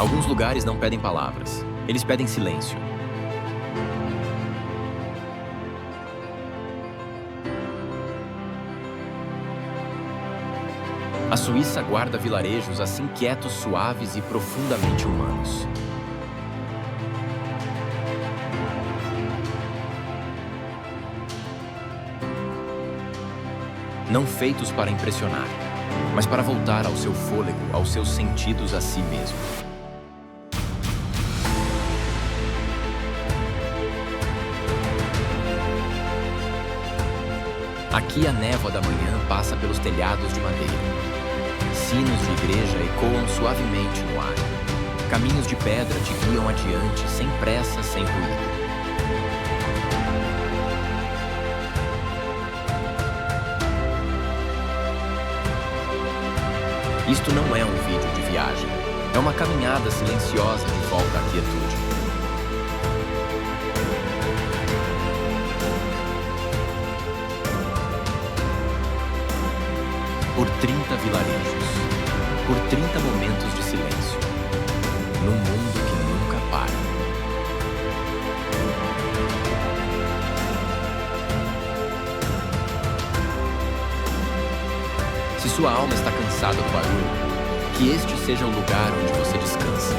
Alguns lugares não pedem palavras, eles pedem silêncio. A Suíça guarda vilarejos assim quietos, suaves e profundamente humanos. Não feitos para impressionar, mas para voltar ao seu fôlego, aos seus sentidos a si mesmo. Aqui a névoa da manhã passa pelos telhados de madeira. Sinos de igreja ecoam suavemente no ar. Caminhos de pedra te guiam adiante, sem pressa, sem ruído. Isto não é um vídeo de viagem. É uma caminhada silenciosa de volta à quietude. Por 30 vilarejos. Por 30 momentos de silêncio. Num mundo que nunca para. Se sua alma está cansada do barulho, que este seja o lugar onde você descansa.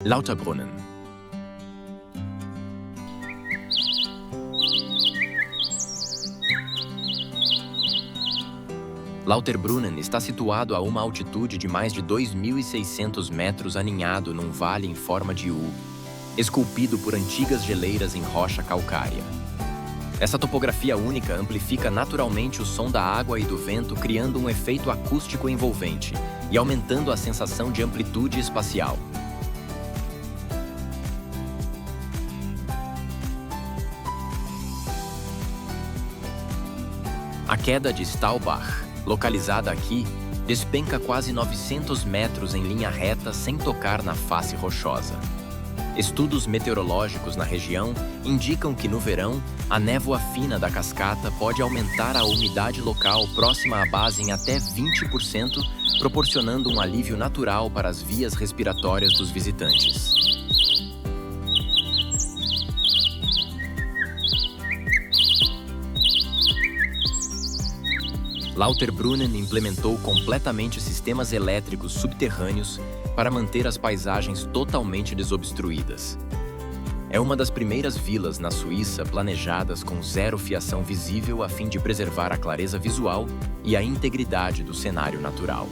Lauterbrunnen. Lauterbrunnen está situado a uma altitude de mais de 2.600 metros, aninhado num vale em forma de U, esculpido por antigas geleiras em rocha calcária. Essa topografia única amplifica naturalmente o som da água e do vento, criando um efeito acústico envolvente e aumentando a sensação de amplitude espacial. A queda de Staubach, localizada aqui, despenca quase 900 metros em linha reta sem tocar na face rochosa. Estudos meteorológicos na região indicam que no verão, a névoa fina da cascata pode aumentar a umidade local próxima à base em até 20%, proporcionando um alívio natural para as vias respiratórias dos visitantes. Lauterbrunnen implementou completamente sistemas elétricos subterrâneos para manter as paisagens totalmente desobstruídas. É uma das primeiras vilas na Suíça planejadas com zero fiação visível a fim de preservar a clareza visual e a integridade do cenário natural.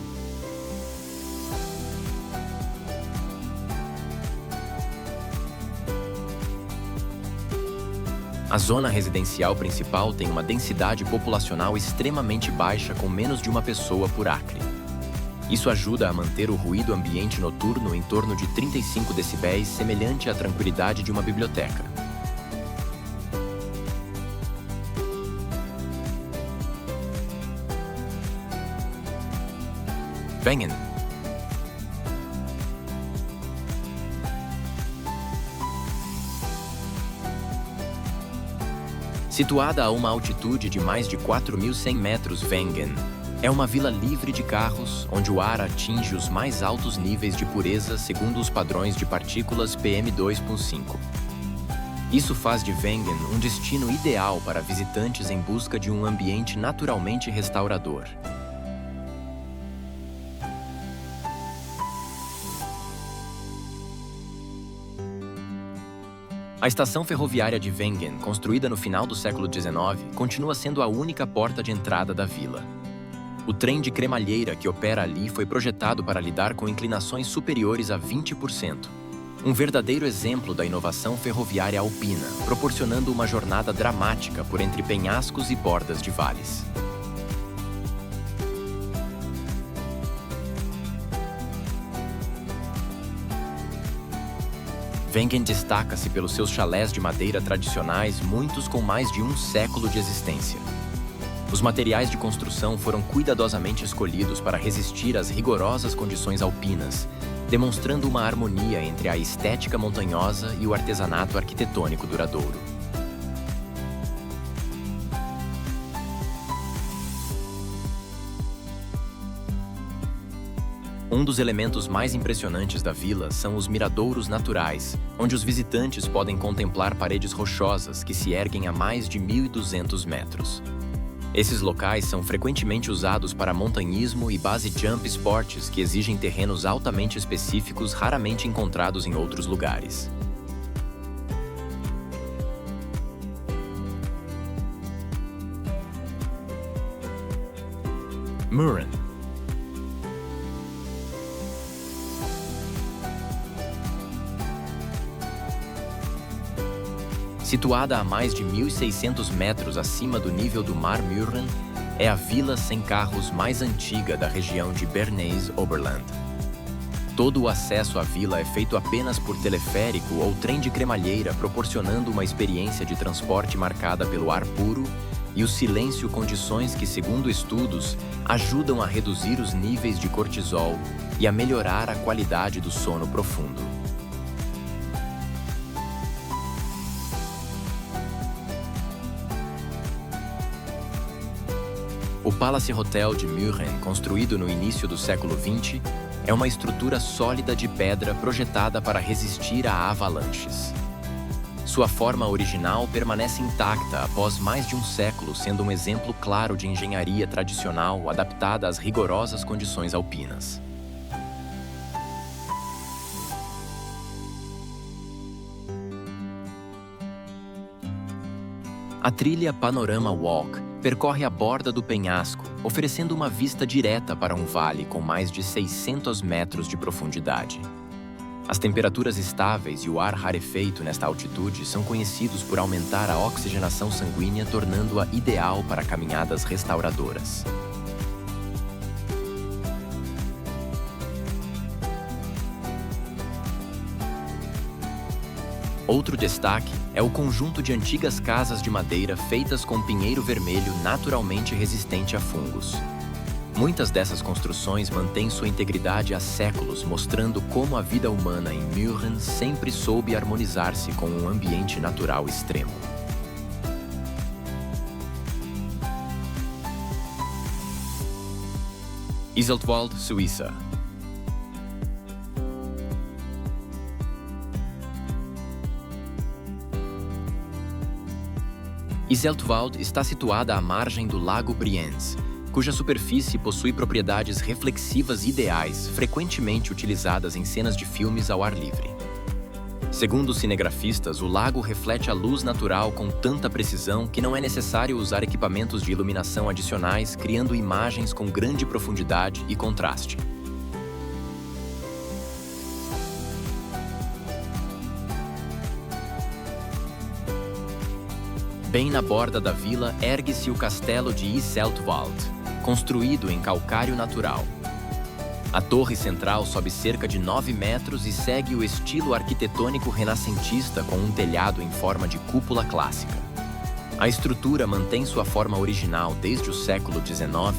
A zona residencial principal tem uma densidade populacional extremamente baixa, com menos de uma pessoa por acre. Isso ajuda a manter o ruído ambiente noturno em torno de 35 decibéis, semelhante à tranquilidade de uma biblioteca. Wengen. Situada a uma altitude de mais de 4.100 metros, Wengen é uma vila livre de carros, onde o ar atinge os mais altos níveis de pureza segundo os padrões de partículas PM2.5. Isso faz de Wengen um destino ideal para visitantes em busca de um ambiente naturalmente restaurador. A estação ferroviária de Wengen, construída no final do século XIX, continua sendo a única porta de entrada da vila. O trem de cremalheira que opera ali foi projetado para lidar com inclinações superiores a 20%. Um verdadeiro exemplo da inovação ferroviária alpina, proporcionando uma jornada dramática por entre penhascos e bordas de vales. Wengen destaca-se pelos seus chalés de madeira tradicionais, muitos com mais de um século de existência. Os materiais de construção foram cuidadosamente escolhidos para resistir às rigorosas condições alpinas, demonstrando uma harmonia entre a estética montanhosa e o artesanato arquitetônico duradouro. Um dos elementos mais impressionantes da vila são os miradouros naturais, onde os visitantes podem contemplar paredes rochosas que se erguem a mais de 1.200 metros. Esses locais são frequentemente usados para montanhismo e base jump esportes que exigem terrenos altamente específicos raramente encontrados em outros lugares. Mürren. Situada a mais de 1.600 metros acima do nível do mar, Mürren é a vila sem carros mais antiga da região de Bernese-Oberland. Todo o acesso à vila é feito apenas por teleférico ou trem de cremalheira, proporcionando uma experiência de transporte marcada pelo ar puro e o silêncio, condições que, segundo estudos, ajudam a reduzir os níveis de cortisol e a melhorar a qualidade do sono profundo. O Palace Hotel de Mürren, construído no início do século XX, é uma estrutura sólida de pedra projetada para resistir a avalanches. Sua forma original permanece intacta após mais de um século, sendo um exemplo claro de engenharia tradicional adaptada às rigorosas condições alpinas. A trilha Panorama Walk percorre a borda do penhasco, oferecendo uma vista direta para um vale com mais de 600 metros de profundidade. As temperaturas estáveis e o ar rarefeito nesta altitude são conhecidos por aumentar a oxigenação sanguínea, tornando-a ideal para caminhadas restauradoras. Outro destaque é o conjunto de antigas casas de madeira feitas com pinheiro vermelho naturalmente resistente a fungos. Muitas dessas construções mantêm sua integridade há séculos, mostrando como a vida humana em Mürren sempre soube harmonizar-se com um ambiente natural extremo. Iseltwald, Suíça. Iseltwald está situada à margem do Lago Brienz, cuja superfície possui propriedades reflexivas ideais, frequentemente utilizadas em cenas de filmes ao ar livre. Segundo os cinegrafistas, o lago reflete a luz natural com tanta precisão que não é necessário usar equipamentos de iluminação adicionais, criando imagens com grande profundidade e contraste. Bem na borda da vila ergue-se o castelo de Iseltwald, construído em calcário natural. A torre central sobe cerca de 9 metros e segue o estilo arquitetônico renascentista com um telhado em forma de cúpula clássica. A estrutura mantém sua forma original desde o século XIX,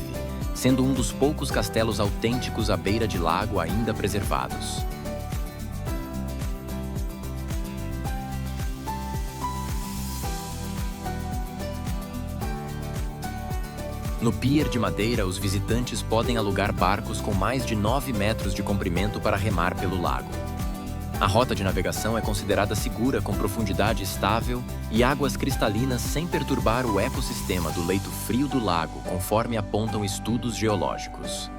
sendo um dos poucos castelos autênticos à beira de lago ainda preservados. No pier de madeira, os visitantes podem alugar barcos com mais de 9 metros de comprimento para remar pelo lago. A rota de navegação é considerada segura, com profundidade estável e águas cristalinas sem perturbar o ecossistema do leito frio do lago, conforme apontam estudos geológicos.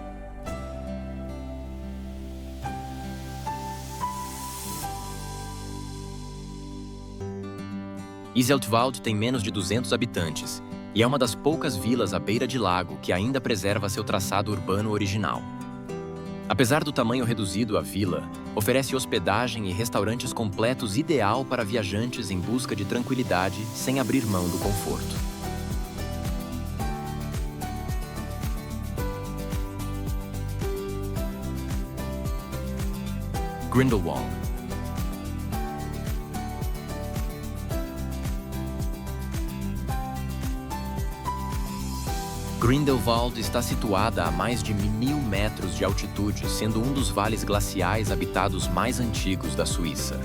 Iseltwald tem menos de 200 habitantes e é uma das poucas vilas à beira de lago que ainda preserva seu traçado urbano original. Apesar do tamanho reduzido, a vila oferece hospedagem e restaurantes completos, ideal para viajantes em busca de tranquilidade sem abrir mão do conforto. Grindelwald. Grindelwald está situada a mais de 1.000 metros de altitude, sendo um dos vales glaciais habitados mais antigos da Suíça.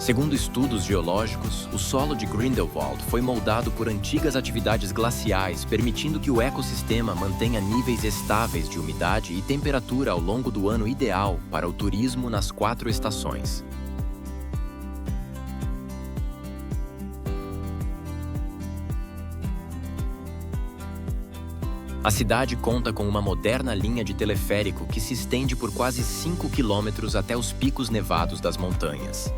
Segundo estudos geológicos, o solo de Grindelwald foi moldado por antigas atividades glaciais, permitindo que o ecossistema mantenha níveis estáveis de umidade e temperatura ao longo do ano, ideal para o turismo nas 4 estações. A cidade conta com uma moderna linha de teleférico que se estende por quase 5 quilômetros até os picos nevados das montanhas.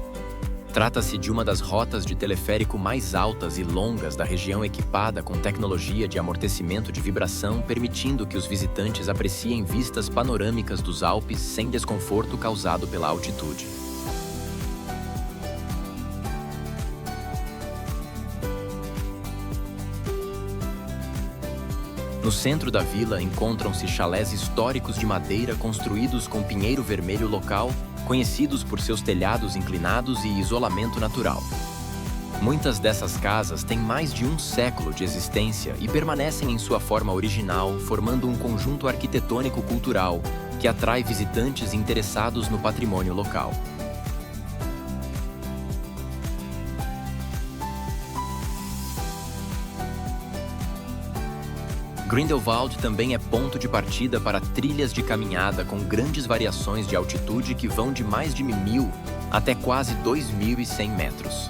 Trata-se de uma das rotas de teleférico mais altas e longas da região, equipada com tecnologia de amortecimento de vibração, permitindo que os visitantes apreciem vistas panorâmicas dos Alpes sem desconforto causado pela altitude. No centro da vila encontram-se chalés históricos de madeira construídos com pinheiro vermelho local, conhecidos por seus telhados inclinados e isolamento natural. Muitas dessas casas têm mais de um século de existência e permanecem em sua forma original, formando um conjunto arquitetônico-cultural que atrai visitantes interessados no patrimônio local. Grindelwald também é ponto de partida para trilhas de caminhada com grandes variações de altitude que vão de mais de 1.000 até quase 2.100 metros.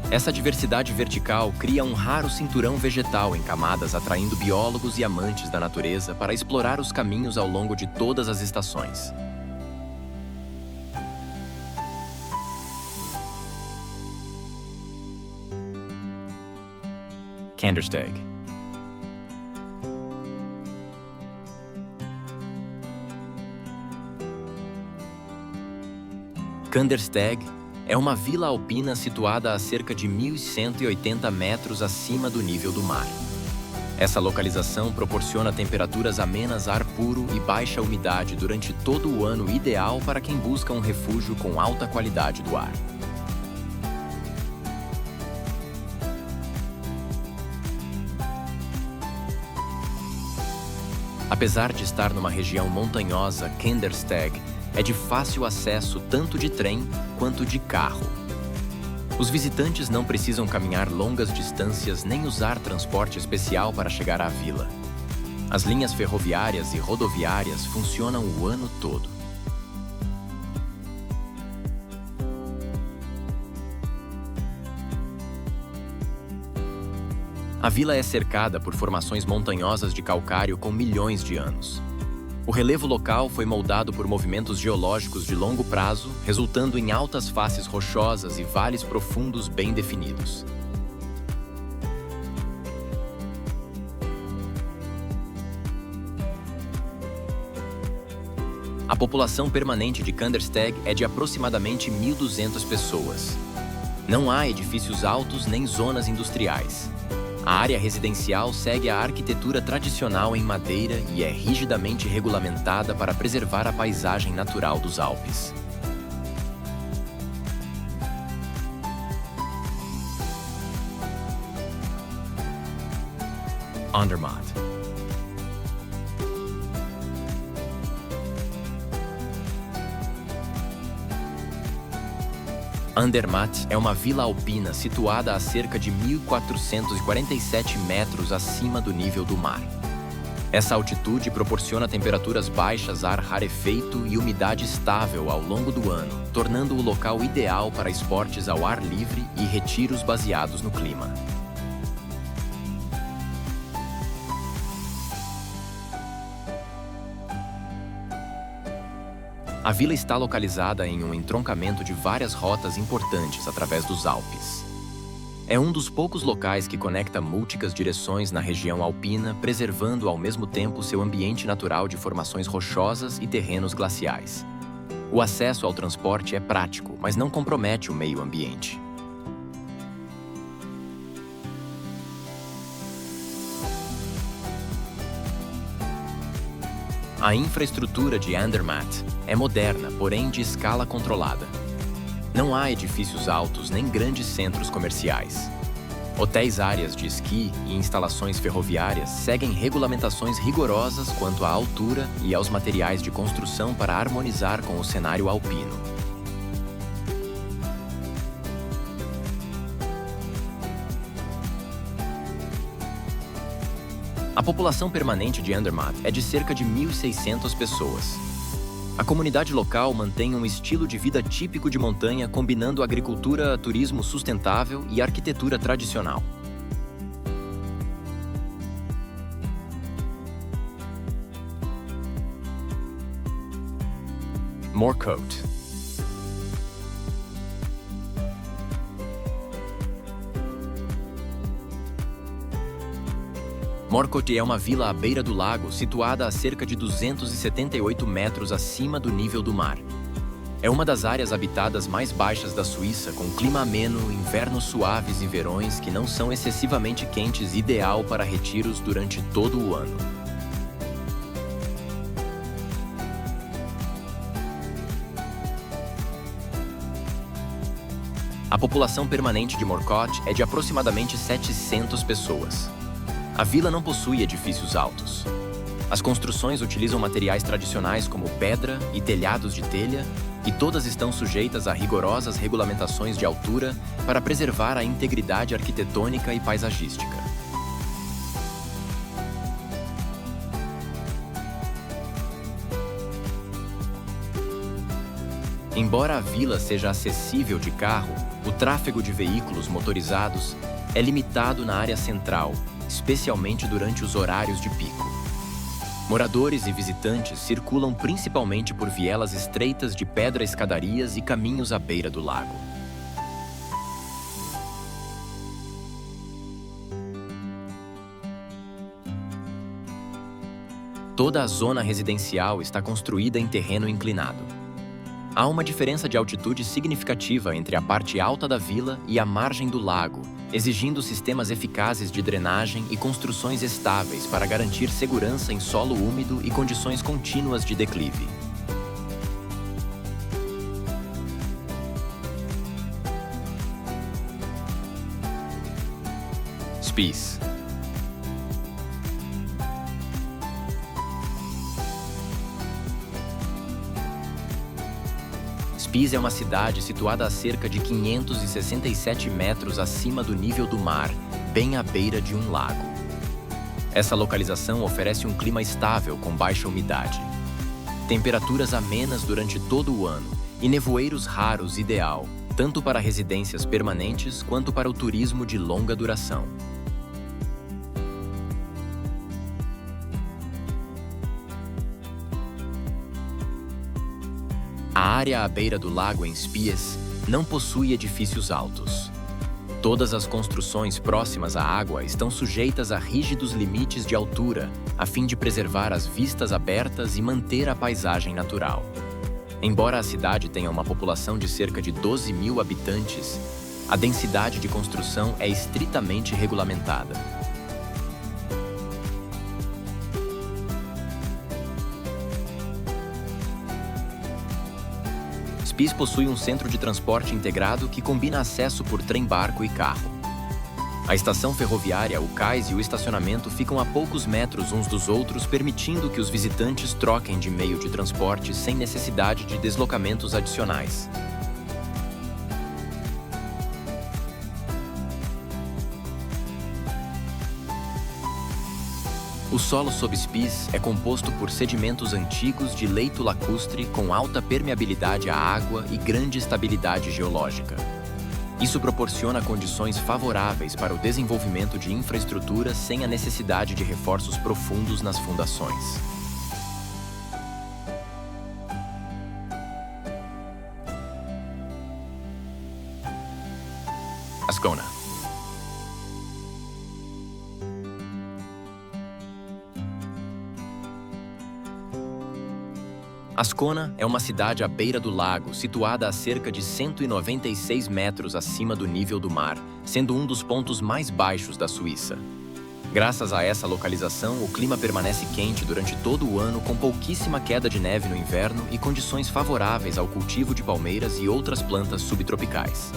Essa diversidade vertical cria um raro cinturão vegetal em camadas, atraindo biólogos e amantes da natureza para explorar os caminhos ao longo de todas as estações. Kandersteg. Kandersteg é uma vila alpina situada a cerca de 1.180 metros acima do nível do mar. Essa localização proporciona temperaturas amenas, ar puro e baixa umidade durante todo o ano, ideal para quem busca um refúgio com alta qualidade do ar. Apesar de estar numa região montanhosa, Kandersteg é de fácil acesso tanto de trem quanto de carro. Os visitantes não precisam caminhar longas distâncias nem usar transporte especial para chegar à vila. As linhas ferroviárias e rodoviárias funcionam o ano todo. A vila é cercada por formações montanhosas de calcário com milhões de anos. O relevo local foi moldado por movimentos geológicos de longo prazo, resultando em altas faces rochosas e vales profundos bem definidos. A população permanente de Kandersteg é de aproximadamente 1.200 pessoas. Não há edifícios altos nem zonas industriais. A área residencial segue a arquitetura tradicional em madeira e é rigidamente regulamentada para preservar a paisagem natural dos Alpes. Andermatt. Andermatt é uma vila alpina situada a cerca de 1.447 metros acima do nível do mar. Essa altitude proporciona temperaturas baixas, ar rarefeito e umidade estável ao longo do ano, tornando o local ideal para esportes ao ar livre e retiros baseados no clima. A vila está localizada em um entroncamento de várias rotas importantes através dos Alpes. É um dos poucos locais que conecta múltiplas direções na região alpina, preservando ao mesmo tempo seu ambiente natural de formações rochosas e terrenos glaciais. O acesso ao transporte é prático, mas não compromete o meio ambiente. A infraestrutura de Andermatt é moderna, porém de escala controlada. Não há edifícios altos nem grandes centros comerciais. Hotéis, áreas de esqui e instalações ferroviárias seguem regulamentações rigorosas quanto à altura e aos materiais de construção para harmonizar com o cenário alpino. A população permanente de Andermatt é de cerca de 1.600 pessoas. A comunidade local mantém um estilo de vida típico de montanha, combinando agricultura, turismo sustentável e arquitetura tradicional. Morcote. Morcote é uma vila à beira do lago, situada a cerca de 278 metros acima do nível do mar. É uma das áreas habitadas mais baixas da Suíça, com clima ameno, invernos suaves e verões que não são excessivamente quentes, ideal para retiros durante todo o ano. A população permanente de Morcote é de aproximadamente 700 pessoas. A vila não possui edifícios altos. As construções utilizam materiais tradicionais como pedra e telhados de telha, e todas estão sujeitas a rigorosas regulamentações de altura para preservar a integridade arquitetônica e paisagística. Embora a vila seja acessível de carro, o tráfego de veículos motorizados é limitado na área central, especialmente durante os horários de pico. Moradores e visitantes circulam principalmente por vielas estreitas de pedra-escadarias e caminhos à beira do lago. Toda a zona residencial está construída em terreno inclinado. Há uma diferença de altitude significativa entre a parte alta da vila e a margem do lago, exigindo sistemas eficazes de drenagem e construções estáveis para garantir segurança em solo úmido e condições contínuas de declive. Spies. Spies é uma cidade situada a cerca de 567 metros acima do nível do mar, bem à beira de um lago. Essa localização oferece um clima estável com baixa umidade, temperaturas amenas durante todo o ano e nevoeiros raros ideal, tanto para residências permanentes quanto para o turismo de longa duração. A área à beira do lago em Spies não possui edifícios altos. Todas as construções próximas à água estão sujeitas a rígidos limites de altura, a fim de preservar as vistas abertas e manter a paisagem natural. Embora a cidade tenha uma população de cerca de 12 mil habitantes, a densidade de construção é estritamente regulamentada. Spies possui um centro de transporte integrado que combina acesso por trem-barco e carro. A estação ferroviária, o cais e o estacionamento ficam a poucos metros uns dos outros, permitindo que os visitantes troquem de meio de transporte sem necessidade de deslocamentos adicionais. O solo sob Spies é composto por sedimentos antigos de leito lacustre com alta permeabilidade à água e grande estabilidade geológica. Isso proporciona condições favoráveis para o desenvolvimento de infraestrutura sem a necessidade de reforços profundos nas fundações. Ascona. Ascona é uma cidade à beira do lago, situada a cerca de 196 metros acima do nível do mar, sendo um dos pontos mais baixos da Suíça. Graças a essa localização, o clima permanece quente durante todo o ano, com pouquíssima queda de neve no inverno e condições favoráveis ao cultivo de palmeiras e outras plantas subtropicais.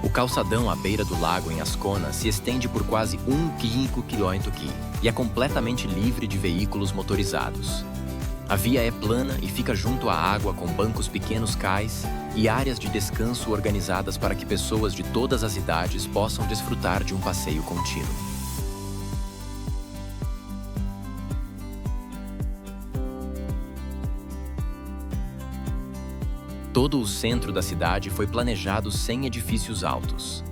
O calçadão à beira do lago em Ascona se estende por quase 1,5 km e é completamente livre de veículos motorizados. A via é plana e fica junto à água com bancos pequenos cais e áreas de descanso organizadas para que pessoas de todas as idades possam desfrutar de um passeio contínuo. Todo o centro da cidade foi planejado sem edifícios altos.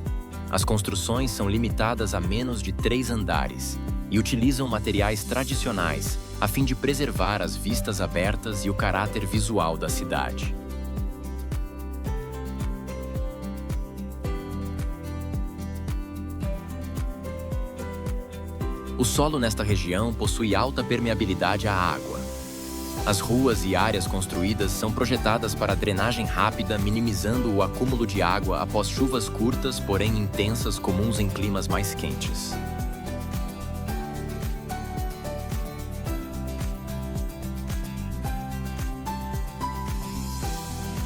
As construções são limitadas a menos de 3 andares e utilizam materiais tradicionais a fim de preservar as vistas abertas e o caráter visual da cidade. O solo nesta região possui alta permeabilidade à água. As ruas e áreas construídas são projetadas para drenagem rápida, minimizando o acúmulo de água após chuvas curtas, porém intensas, comuns em climas mais quentes.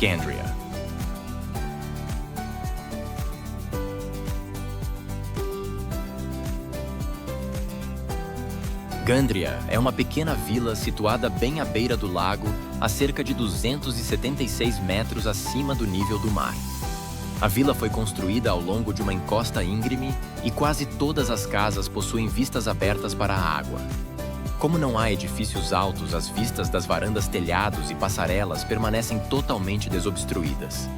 Gandria. Gandria é uma pequena vila situada bem à beira do lago, a cerca de 276 metros acima do nível do mar. A vila foi construída ao longo de uma encosta íngreme e quase todas as casas possuem vistas abertas para a água. Como não há edifícios altos, as vistas das varandas, telhados e passarelas permanecem totalmente desobstruídas.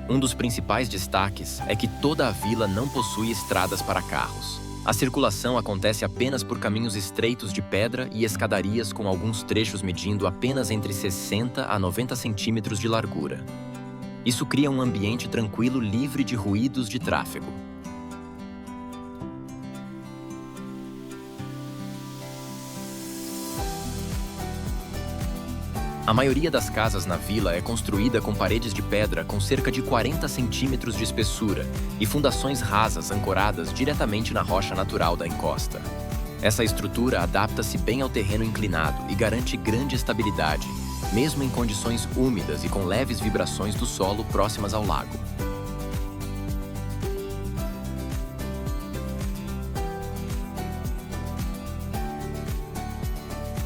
Um dos principais destaques é que toda a vila não possui estradas para carros. A circulação acontece apenas por caminhos estreitos de pedra e escadarias com alguns trechos medindo apenas entre 60 a 90 centímetros de largura. Isso cria um ambiente tranquilo, livre de ruídos de tráfego. A maioria das casas na vila é construída com paredes de pedra com cerca de 40 centímetros de espessura e fundações rasas ancoradas diretamente na rocha natural da encosta. Essa estrutura adapta-se bem ao terreno inclinado e garante grande estabilidade, mesmo em condições úmidas e com leves vibrações do solo próximas ao lago.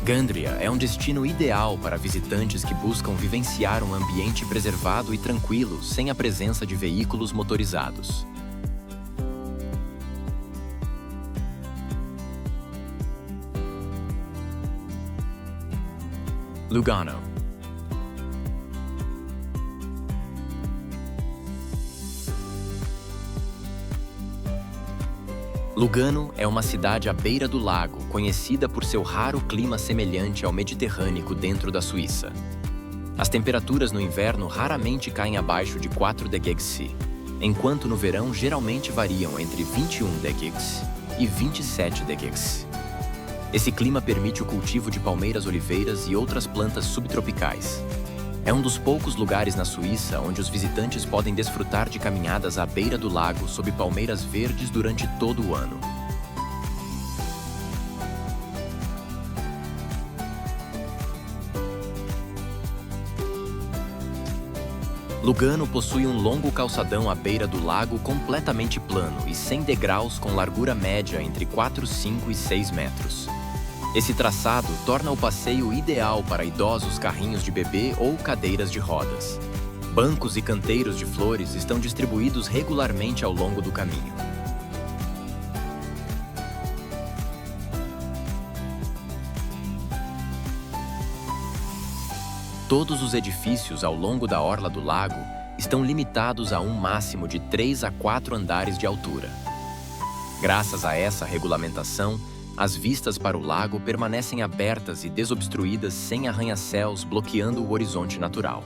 Gandria é um destino ideal para visitantes que buscam vivenciar um ambiente preservado e tranquilo sem a presença de veículos motorizados. Lugano. Lugano é uma cidade à beira do lago, conhecida por seu raro clima semelhante ao Mediterrâneo dentro da Suíça. As temperaturas no inverno raramente caem abaixo de 4 degrees, enquanto no verão geralmente variam entre 21 degrees e 27 degrees. Esse clima permite o cultivo de palmeiras, oliveiras e outras plantas subtropicais. É um dos poucos lugares na Suíça onde os visitantes podem desfrutar de caminhadas à beira do lago sob palmeiras verdes durante todo o ano. Lugano possui um longo calçadão à beira do lago completamente plano e sem degraus com largura média entre 4, 5 e 6 metros. Esse traçado torna o passeio ideal para idosos, carrinhos de bebê ou cadeiras de rodas. Bancos e canteiros de flores estão distribuídos regularmente ao longo do caminho. Todos os edifícios ao longo da orla do lago estão limitados a um máximo de 3 a 4 andares de altura. Graças a essa regulamentação, as vistas para o lago permanecem abertas e desobstruídas sem arranha-céus bloqueando o horizonte natural.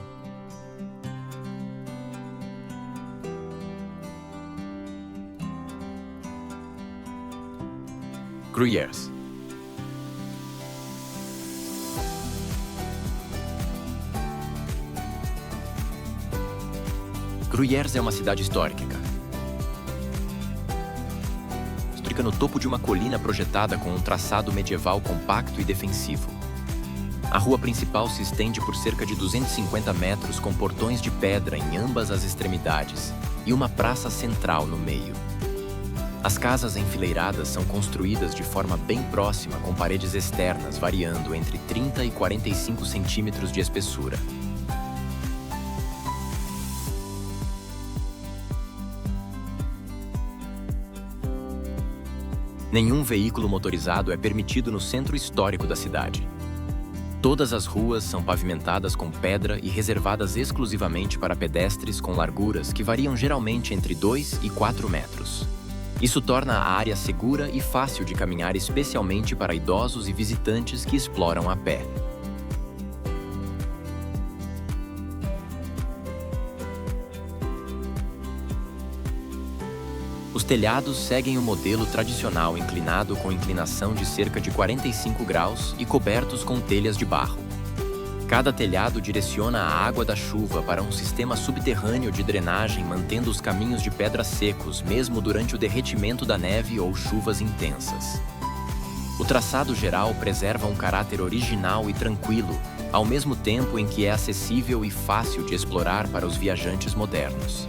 Gruyères. Gruyères é uma cidade histórica. Fica no topo de uma colina projetada com um traçado medieval compacto e defensivo. A rua principal se estende por cerca de 250 metros com portões de pedra em ambas as extremidades e uma praça central no meio. As casas enfileiradas são construídas de forma bem próxima, com paredes externas variando entre 30 e 45 centímetros de espessura. Nenhum veículo motorizado é permitido no centro histórico da cidade. Todas as ruas são pavimentadas com pedra e reservadas exclusivamente para pedestres com larguras que variam geralmente entre 2 e 4 metros. Isso torna a área segura e fácil de caminhar, especialmente para idosos e visitantes que exploram a pé. Os telhados seguem o modelo tradicional inclinado com inclinação de cerca de 45 graus e cobertos com telhas de barro. Cada telhado direciona a água da chuva para um sistema subterrâneo de drenagem, mantendo os caminhos de pedra secos, mesmo durante o derretimento da neve ou chuvas intensas. O traçado geral preserva um caráter original e tranquilo, ao mesmo tempo em que é acessível e fácil de explorar para os viajantes modernos.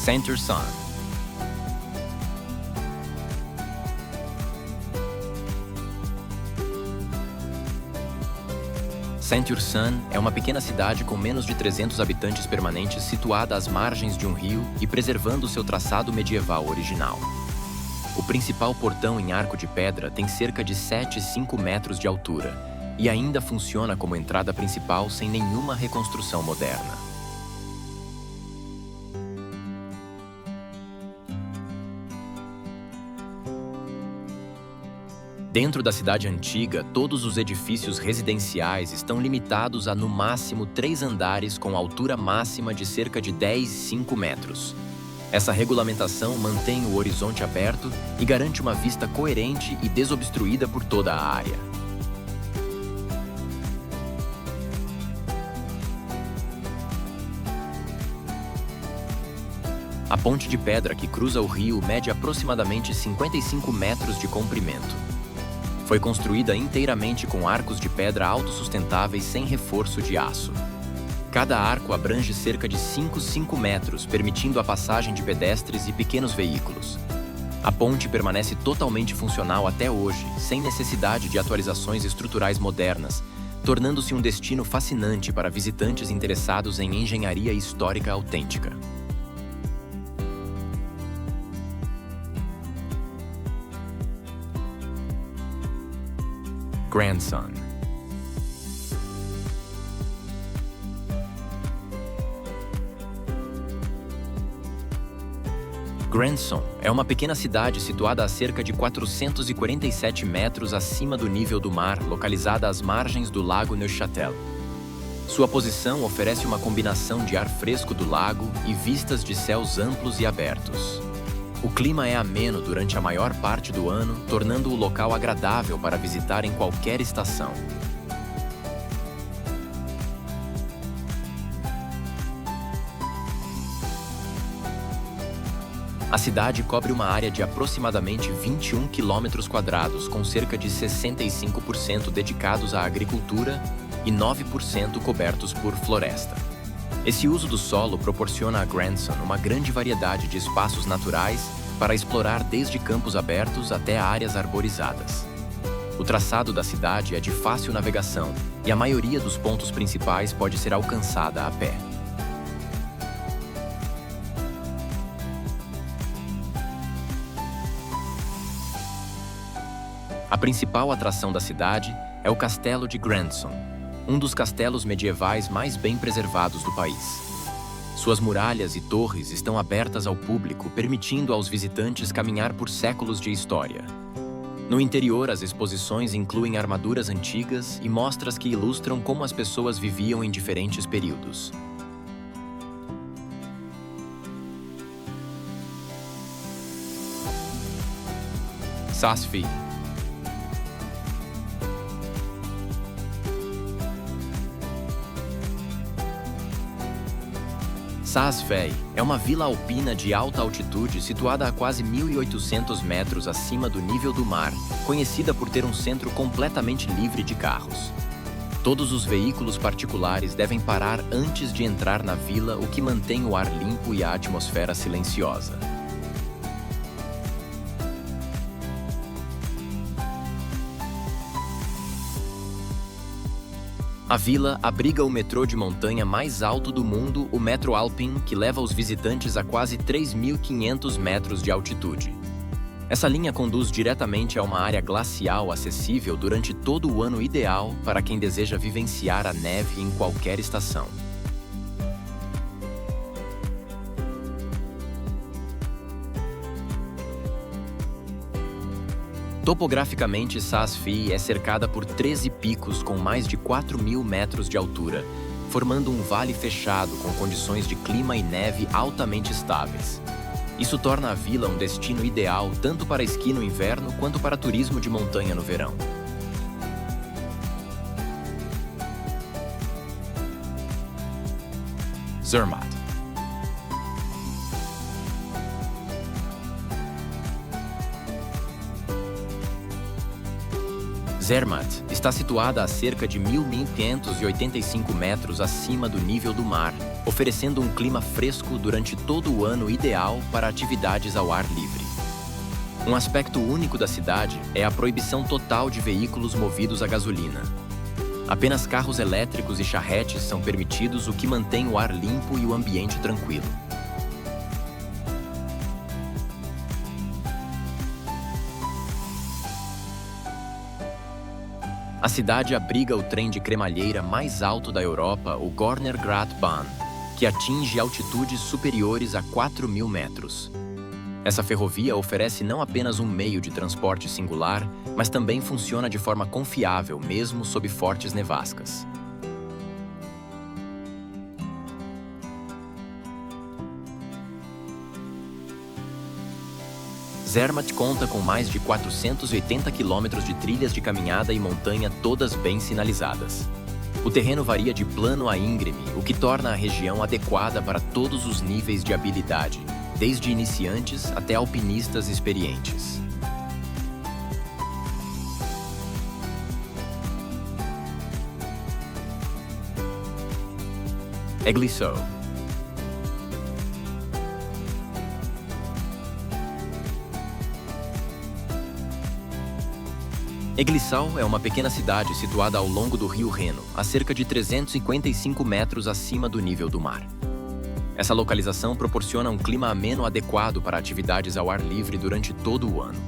Center-Sun. Center-Sun é uma pequena cidade com menos de 300 habitantes permanentes situada às margens de um rio e preservando seu traçado medieval original. O principal portão em arco de pedra tem cerca de 7,5 metros de altura e ainda funciona como entrada principal sem nenhuma reconstrução moderna. Dentro da cidade antiga, todos os edifícios residenciais estão limitados a, no máximo, 3 andares com altura máxima de cerca de 10,5 metros. Essa regulamentação mantém o horizonte aberto e garante uma vista coerente e desobstruída por toda a área. A ponte de pedra que cruza o rio mede aproximadamente 55 metros de comprimento. Foi construída inteiramente com arcos de pedra autossustentáveis sem reforço de aço. Cada arco abrange cerca de 5 metros, permitindo a passagem de pedestres e pequenos veículos. A ponte permanece totalmente funcional até hoje, sem necessidade de atualizações estruturais modernas, tornando-se um destino fascinante para visitantes interessados em engenharia histórica autêntica. Grandson. Grandson é uma pequena cidade situada a cerca de 447 metros acima do nível do mar, localizada às margens do lago Neuchâtel. Sua posição oferece uma combinação de ar fresco do lago e vistas de céus amplos e abertos. O clima é ameno durante a maior parte do ano, tornando o local agradável para visitar em qualquer estação. A cidade cobre uma área de aproximadamente 21 km², com cerca de 65% dedicados à agricultura e 9% cobertos por floresta. Esse uso do solo proporciona a Grandson uma grande variedade de espaços naturais para explorar, desde campos abertos até áreas arborizadas. O traçado da cidade é de fácil navegação e a maioria dos pontos principais pode ser alcançada a pé. A principal atração da cidade é o Castelo de Grandson, um dos castelos medievais mais bem preservados do país. Suas muralhas e torres estão abertas ao público, permitindo aos visitantes caminhar por séculos de história. No interior, as exposições incluem armaduras antigas e mostras que ilustram como as pessoas viviam em diferentes períodos. Saas-Fee. Saas-Fee é uma vila alpina de alta altitude situada a quase 1.800 metros acima do nível do mar, conhecida por ter um centro completamente livre de carros. Todos os veículos particulares devem parar antes de entrar na vila, o que mantém o ar limpo e a atmosfera silenciosa. A vila abriga o metrô de montanha mais alto do mundo, o Metro Alpin, que leva os visitantes a quase 3.500 metros de altitude. Essa linha conduz diretamente a uma área glacial acessível durante todo o ano, ideal para quem deseja vivenciar a neve em qualquer estação. Topograficamente, Saas-Fee é cercada por 13 picos com mais de 4.000 metros de altura, formando um vale fechado com condições de clima e neve altamente estáveis. Isso torna a vila um destino ideal tanto para esqui no inverno quanto para turismo de montanha no verão. Zermatt. Zermatt está situada a cerca de 1.585 metros acima do nível do mar, oferecendo um clima fresco durante todo o ano, ideal para atividades ao ar livre. Um aspecto único da cidade é a proibição total de veículos movidos a gasolina. Apenas carros elétricos e charretes são permitidos, o que mantém o ar limpo e o ambiente tranquilo. A cidade abriga o trem de cremalheira mais alto da Europa, o Gornergratbahn, que atinge altitudes superiores a 4.000 metros. Essa ferrovia oferece não apenas um meio de transporte singular, mas também funciona de forma confiável, mesmo sob fortes nevascas. Zermatt conta com mais de 480 quilômetros de trilhas de caminhada e montanha, todas bem sinalizadas. O terreno varia de plano a íngreme, o que torna a região adequada para todos os níveis de habilidade, desde iniciantes até alpinistas experientes. Egliçau. Egliçau é uma pequena cidade situada ao longo do rio Reno, a cerca de 355 metros acima do nível do mar. Essa localização proporciona um clima ameno adequado para atividades ao ar livre durante todo o ano.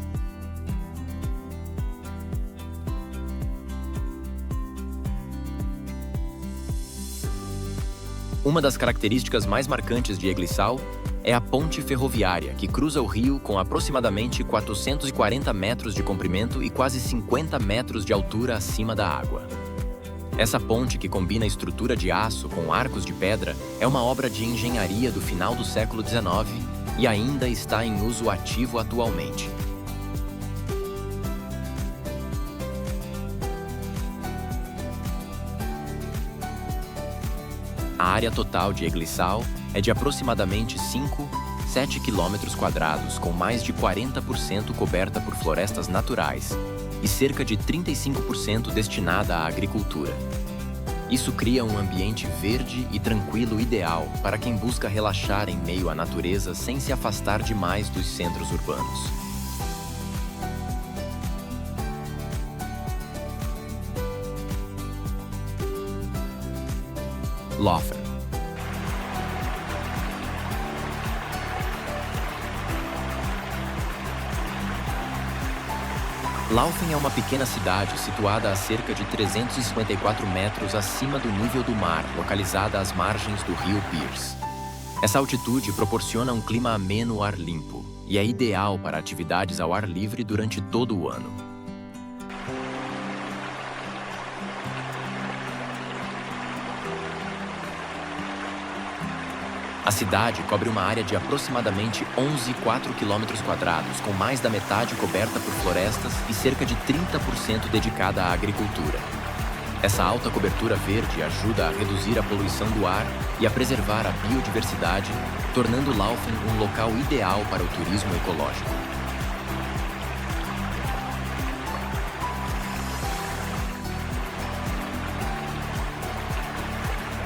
Uma das características mais marcantes de Egliçau é a ponte ferroviária, que cruza o rio com aproximadamente 440 metros de comprimento e quase 50 metros de altura acima da água. Essa ponte, que combina estrutura de aço com arcos de pedra, é uma obra de engenharia do final do século XIX e ainda está em uso ativo atualmente. A área total de Egliçau é de aproximadamente 7 km², com mais de 40% coberta por florestas naturais e cerca de 35% destinada à agricultura. Isso cria um ambiente verde e tranquilo ideal para quem busca relaxar em meio à natureza sem se afastar demais dos centros urbanos. Laufen. Laufen é uma pequena cidade situada a cerca de 354 metros acima do nível do mar, localizada às margens do rio Pearce. Essa altitude proporciona um clima ameno ao ar limpo e é ideal para atividades ao ar livre durante todo o ano. A cidade cobre uma área de aproximadamente 11,4 km², com mais da metade coberta por florestas e cerca de 30% dedicada à agricultura. Essa alta cobertura verde ajuda a reduzir a poluição do ar e a preservar a biodiversidade, tornando Laufen um local ideal para o turismo ecológico.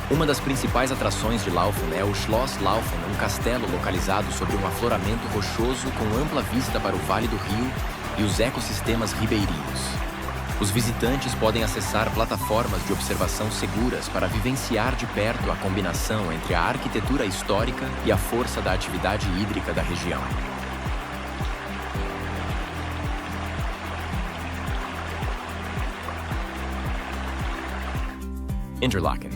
Uma das principais atrações de Laufen é o Schloss Laufen, um castelo localizado sobre um afloramento rochoso com ampla vista para o Vale do Rio e os ecossistemas ribeirinhos. Os visitantes podem acessar plataformas de observação seguras para vivenciar de perto a combinação entre a arquitetura histórica e a força da atividade hídrica da região. Interlaken.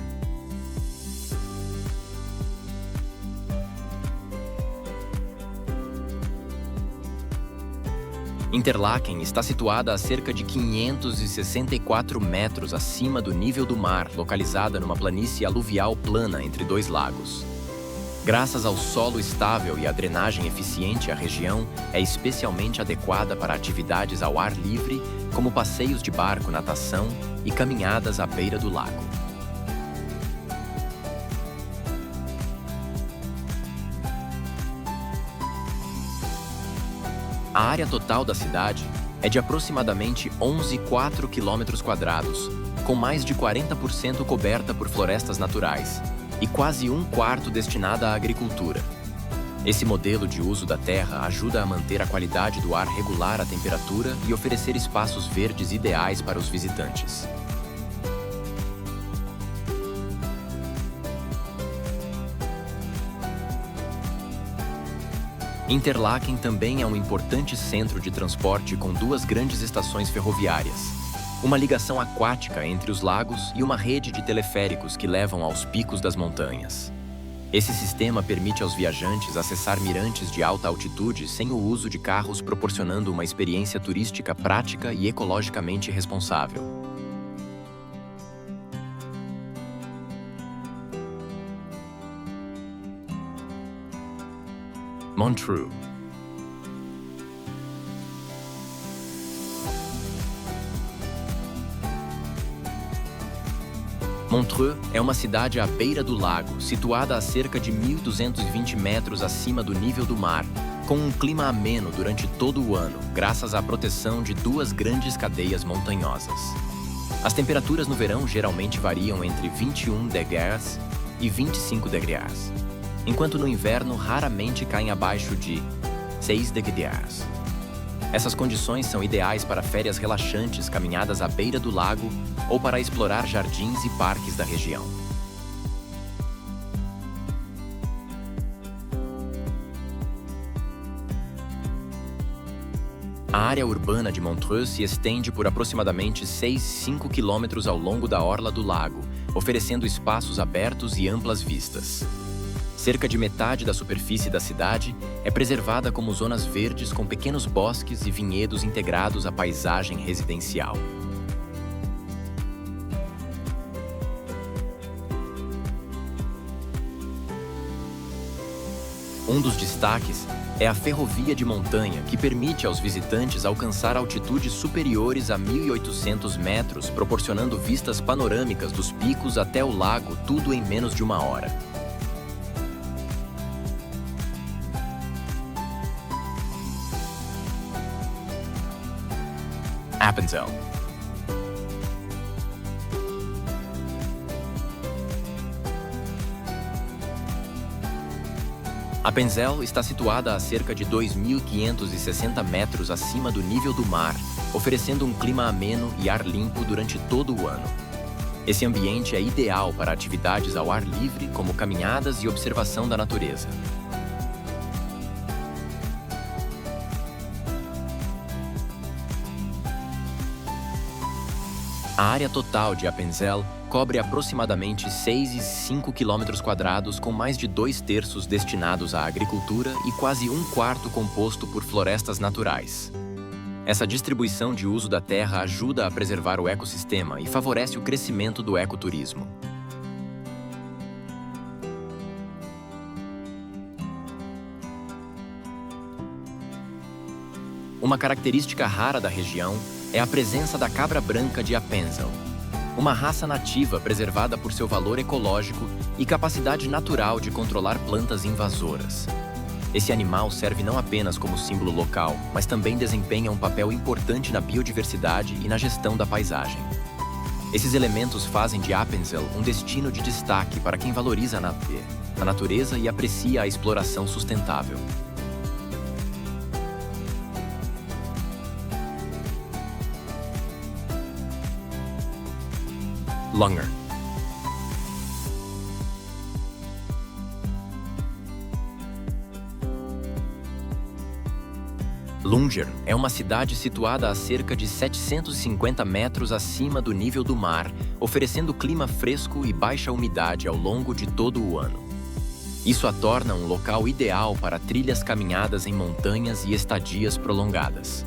Interlaken está situada a cerca de 564 metros acima do nível do mar, localizada numa planície aluvial plana entre dois lagos. Graças ao solo estável e à drenagem eficiente, a região é especialmente adequada para atividades ao ar livre, como passeios de barco, natação e caminhadas à beira do lago. A área total da cidade é de aproximadamente 11,4 km², com mais de 40% coberta por florestas naturais e quase um quarto destinada à agricultura. Esse modelo de uso da terra ajuda a manter a qualidade do ar regular à temperatura e oferecer espaços verdes ideais para os visitantes. Interlaken também é um importante centro de transporte com duas grandes estações ferroviárias, uma ligação aquática entre os lagos e uma rede de teleféricos que levam aos picos das montanhas. Esse sistema permite aos viajantes acessar mirantes de alta altitude sem o uso de carros, proporcionando uma experiência turística prática e ecologicamente responsável. Montreux. Montreux é uma cidade à beira do lago, situada a cerca de 1.220 metros acima do nível do mar, com um clima ameno durante todo o ano, graças à proteção de duas grandes cadeias montanhosas. As temperaturas no verão geralmente variam entre 21 degrees e 25 degrees, enquanto no inverno raramente caem abaixo de 6 degrees. Essas condições são ideais para férias relaxantes, caminhadas à beira do lago ou para explorar jardins e parques da região. A área urbana de Montreux se estende por aproximadamente 6,5 km ao longo da orla do lago, oferecendo espaços abertos e amplas vistas. Cerca de metade da superfície da cidade é preservada como zonas verdes com pequenos bosques e vinhedos integrados à paisagem residencial. Um dos destaques é a ferrovia de montanha, que permite aos visitantes alcançar altitudes superiores a 1.800 metros, proporcionando vistas panorâmicas dos picos até o lago, tudo em menos de uma hora. Appenzell. Appenzell está situada a cerca de 2.560 metros acima do nível do mar, oferecendo um clima ameno e ar limpo durante todo o ano. Esse ambiente é ideal para atividades ao ar livre, como caminhadas e observação da natureza. A área total de Appenzell cobre aproximadamente 6,5 km², com mais de 2/3 destinados à agricultura e quase um quarto composto por florestas naturais. Essa distribuição de uso da terra ajuda a preservar o ecossistema e favorece o crescimento do ecoturismo. Uma característica rara da região é a presença da cabra branca de Appenzell, uma raça nativa preservada por seu valor ecológico e capacidade natural de controlar plantas invasoras. Esse animal serve não apenas como símbolo local, mas também desempenha um papel importante na biodiversidade e na gestão da paisagem. Esses elementos fazem de Appenzell um destino de destaque para quem valoriza a natureza e aprecia a exploração sustentável. Lungern. Lungern é uma cidade situada a cerca de 750 metros acima do nível do mar, oferecendo clima fresco e baixa umidade ao longo de todo o ano. Isso a torna um local ideal para trilhas, caminhadas em montanhas e estadias prolongadas.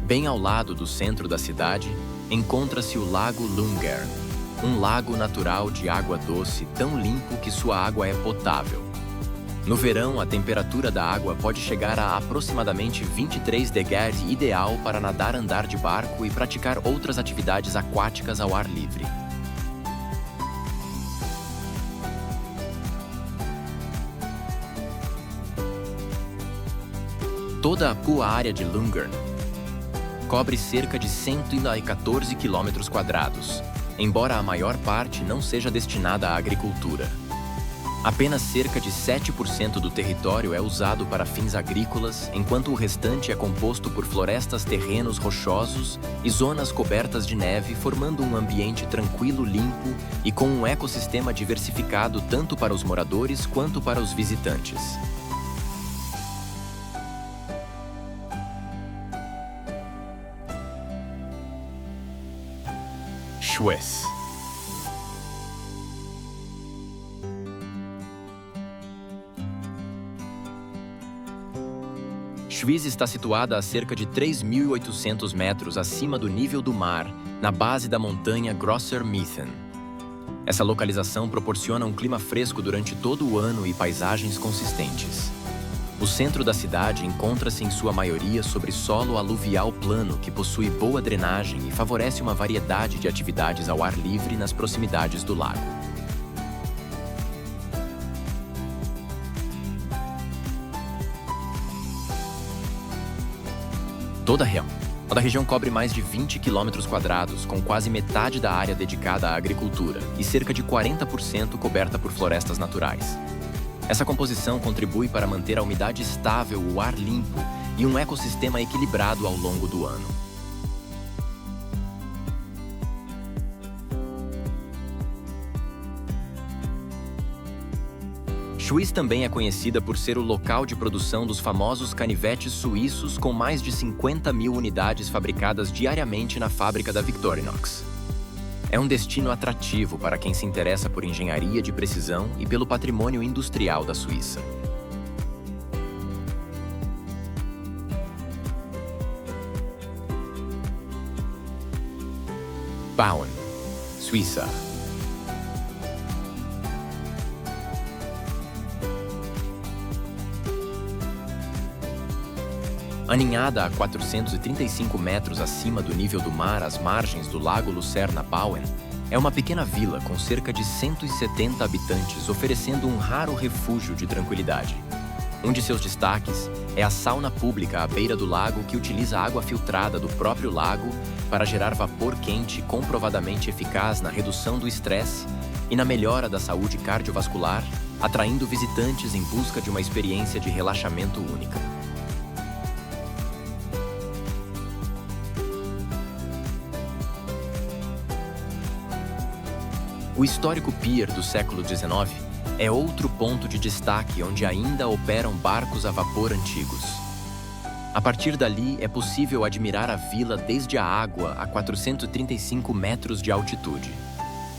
Bem ao lado do centro da cidade, encontra-se o Lago Lungern, um lago natural de água doce tão limpo que sua água é potável. No verão, a temperatura da água pode chegar a aproximadamente 23 degrees, ideal para nadar, andar de barco e praticar outras atividades aquáticas ao ar livre. Toda a área de Lungern cobre cerca de 114 km², embora a maior parte não seja destinada à agricultura. Apenas cerca de 7% do território é usado para fins agrícolas, enquanto o restante é composto por florestas, terrenos rochosos e zonas cobertas de neve, formando um ambiente tranquilo, limpo e com um ecossistema diversificado tanto para os moradores quanto para os visitantes. Schwyz. Schwyz está situada a cerca de 3.800 metros acima do nível do mar, na base da montanha Grosser Mitten. Essa localização proporciona um clima fresco durante todo o ano e paisagens consistentes. O centro da cidade encontra-se em sua maioria sobre solo aluvial plano que possui boa drenagem e favorece uma variedade de atividades ao ar livre nas proximidades do lago. Toda a região cobre mais de 20 km², com quase metade da área dedicada à agricultura e cerca de 40% coberta por florestas naturais. Essa composição contribui para manter a umidade estável, o ar limpo e um ecossistema equilibrado ao longo do ano. Schwyz também é conhecida por ser o local de produção dos famosos canivetes suíços, com mais de 50 mil unidades fabricadas diariamente na fábrica da Victorinox. É um destino atrativo para quem se interessa por engenharia de precisão e pelo patrimônio industrial da Suíça. Bauen, Suíça. Aninhada a 435 metros acima do nível do mar às margens do lago Lucerna, Bauen é uma pequena vila com cerca de 170 habitantes, oferecendo um raro refúgio de tranquilidade. Um de seus destaques é a sauna pública à beira do lago, que utiliza água filtrada do próprio lago para gerar vapor quente, comprovadamente eficaz na redução do estresse e na melhora da saúde cardiovascular, atraindo visitantes em busca de uma experiência de relaxamento única. O histórico pier do século XIX é outro ponto de destaque, onde ainda operam barcos a vapor antigos. A partir dali, é possível admirar a vila desde a água a 435 metros de altitude.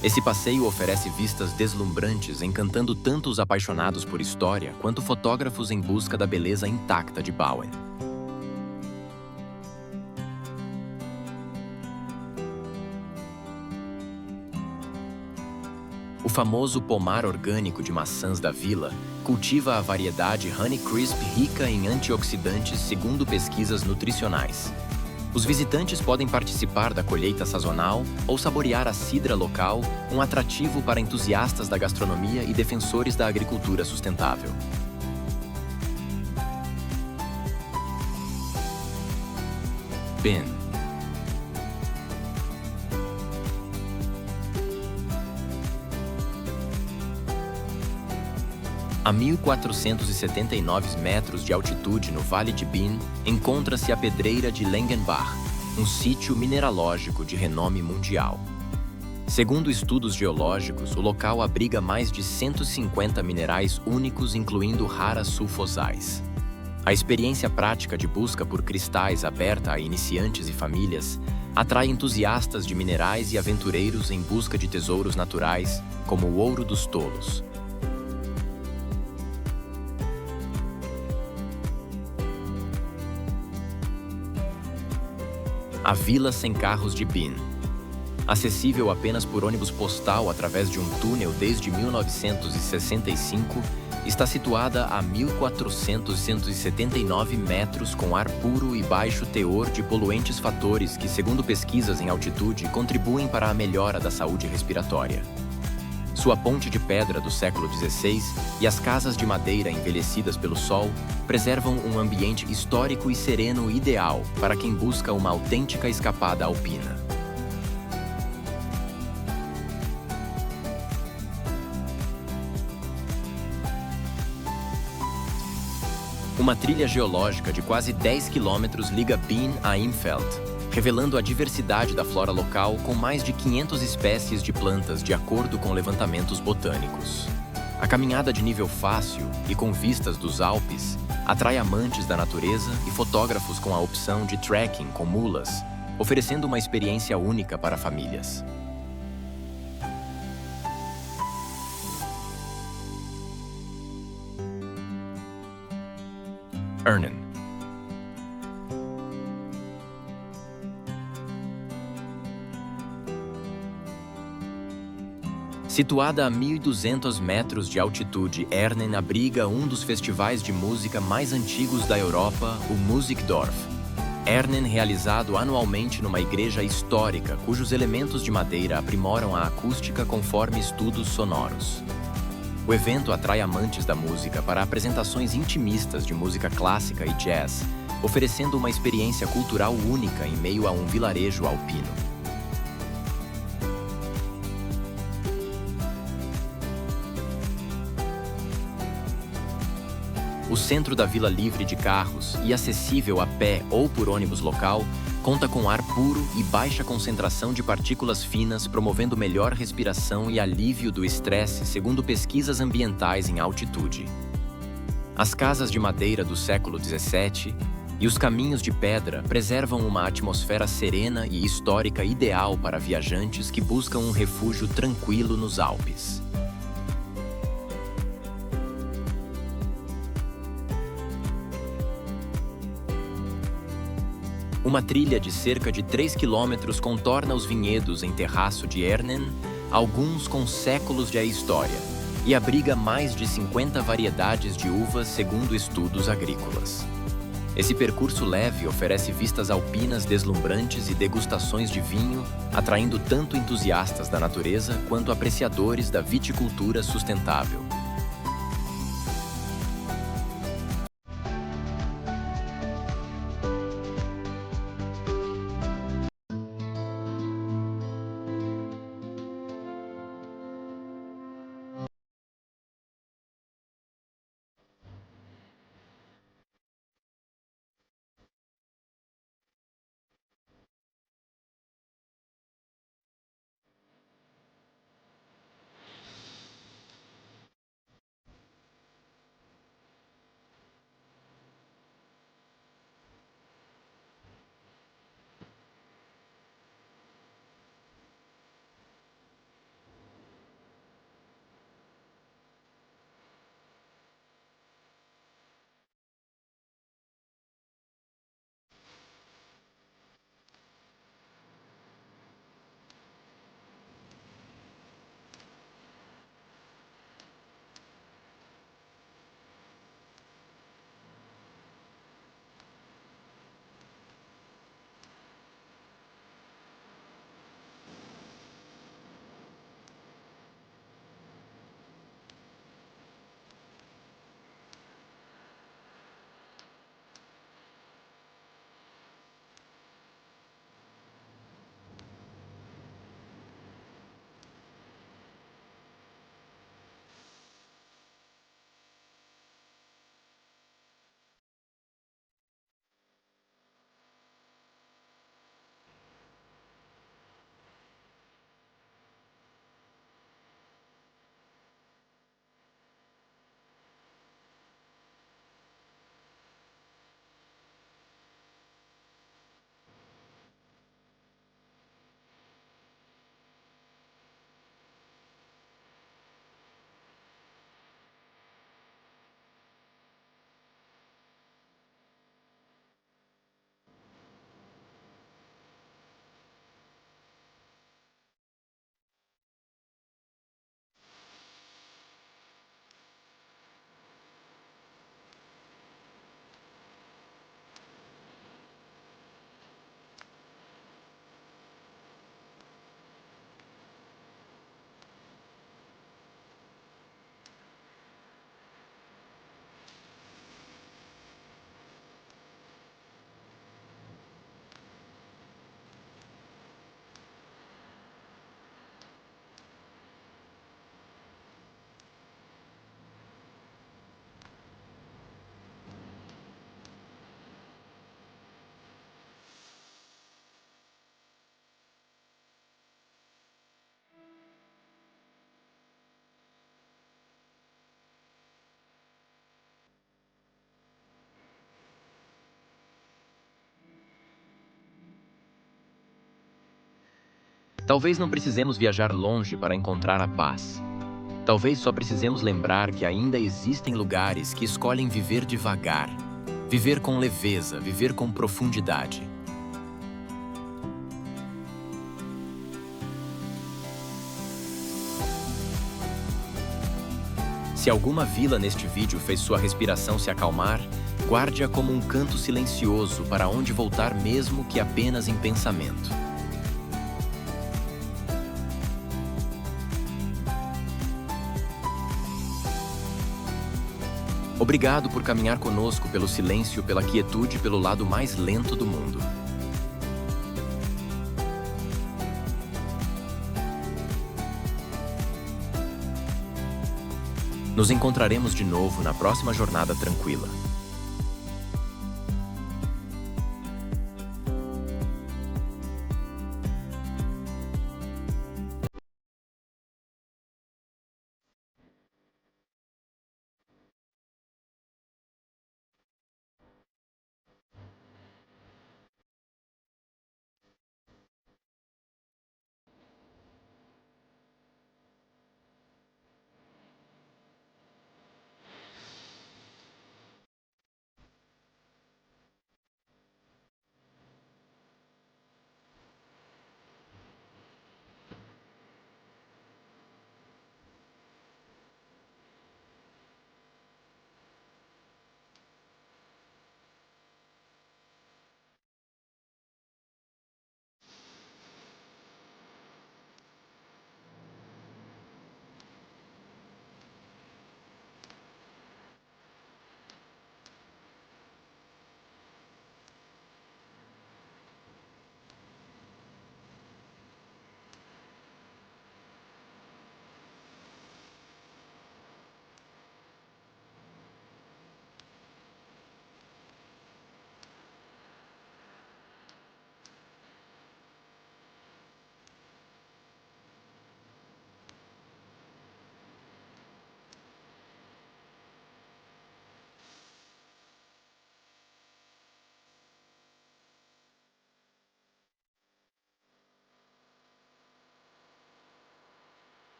Esse passeio oferece vistas deslumbrantes, encantando tanto os apaixonados por história quanto fotógrafos em busca da beleza intacta de Bauen. O famoso pomar orgânico de maçãs da vila cultiva a variedade Honeycrisp, rica em antioxidantes, segundo pesquisas nutricionais. Os visitantes podem participar da colheita sazonal ou saborear a cidra local, um atrativo para entusiastas da gastronomia e defensores da agricultura sustentável. Ben. A 1.479 metros de altitude no Vale de Bin, encontra-se a Pedreira de Lengenbach, um sítio mineralógico de renome mundial. Segundo estudos geológicos, o local abriga mais de 150 minerais únicos, incluindo raras sulfosais. A experiência prática de busca por cristais aberta a iniciantes e famílias atrai entusiastas de minerais e aventureiros em busca de tesouros naturais, como o ouro dos tolos. A Vila Sem Carros de Bin. Acessível apenas por ônibus postal através de um túnel desde 1965, está situada a 1.479 metros com ar puro e baixo teor de poluentes fatores que, segundo pesquisas em altitude, contribuem para a melhora da saúde respiratória. Sua ponte de pedra do século XVI e as casas de madeira envelhecidas pelo sol preservam um ambiente histórico e sereno ideal para quem busca uma autêntica escapada alpina. Uma trilha geológica de quase 10 quilômetros liga Bin a Imfeld, revelando a diversidade da flora local com mais de 500 espécies de plantas de acordo com levantamentos botânicos. A caminhada de nível fácil e com vistas dos Alpes atrai amantes da natureza e fotógrafos com a opção de trekking com mulas, oferecendo uma experiência única para famílias. Ernen. Situada a 1.200 metros de altitude, Ernen abriga um dos festivais de música mais antigos da Europa, o Musikdorf. Ernen, realizado anualmente numa igreja histórica, cujos elementos de madeira aprimoram a acústica conforme estudos sonoros. O evento atrai amantes da música para apresentações intimistas de música clássica e jazz, oferecendo uma experiência cultural única em meio a um vilarejo alpino. O centro da Vila livre de carros e acessível a pé ou por ônibus local, conta com ar puro e baixa concentração de partículas finas, promovendo melhor respiração e alívio do estresse, segundo pesquisas ambientais em altitude. As casas de madeira do século XVII e os caminhos de pedra preservam uma atmosfera serena e histórica ideal para viajantes que buscam um refúgio tranquilo nos Alpes. Uma trilha de cerca de 3 quilômetros contorna os vinhedos em terraço de Ernen, alguns com séculos de história, e abriga mais de 50 variedades de uvas segundo estudos agrícolas. Esse percurso leve oferece vistas alpinas deslumbrantes e degustações de vinho, atraindo tanto entusiastas da natureza quanto apreciadores da viticultura sustentável. Talvez não precisemos viajar longe para encontrar a paz. Talvez só precisemos lembrar que ainda existem lugares que escolhem viver devagar, viver com leveza, viver com profundidade. Se alguma vila neste vídeo fez sua respiração se acalmar, guarde-a como um canto silencioso para onde voltar mesmo que apenas em pensamento. Obrigado por caminhar conosco pelo silêncio, pela quietude, pelo lado mais lento do mundo. Nos encontraremos de novo na próxima jornada tranquila.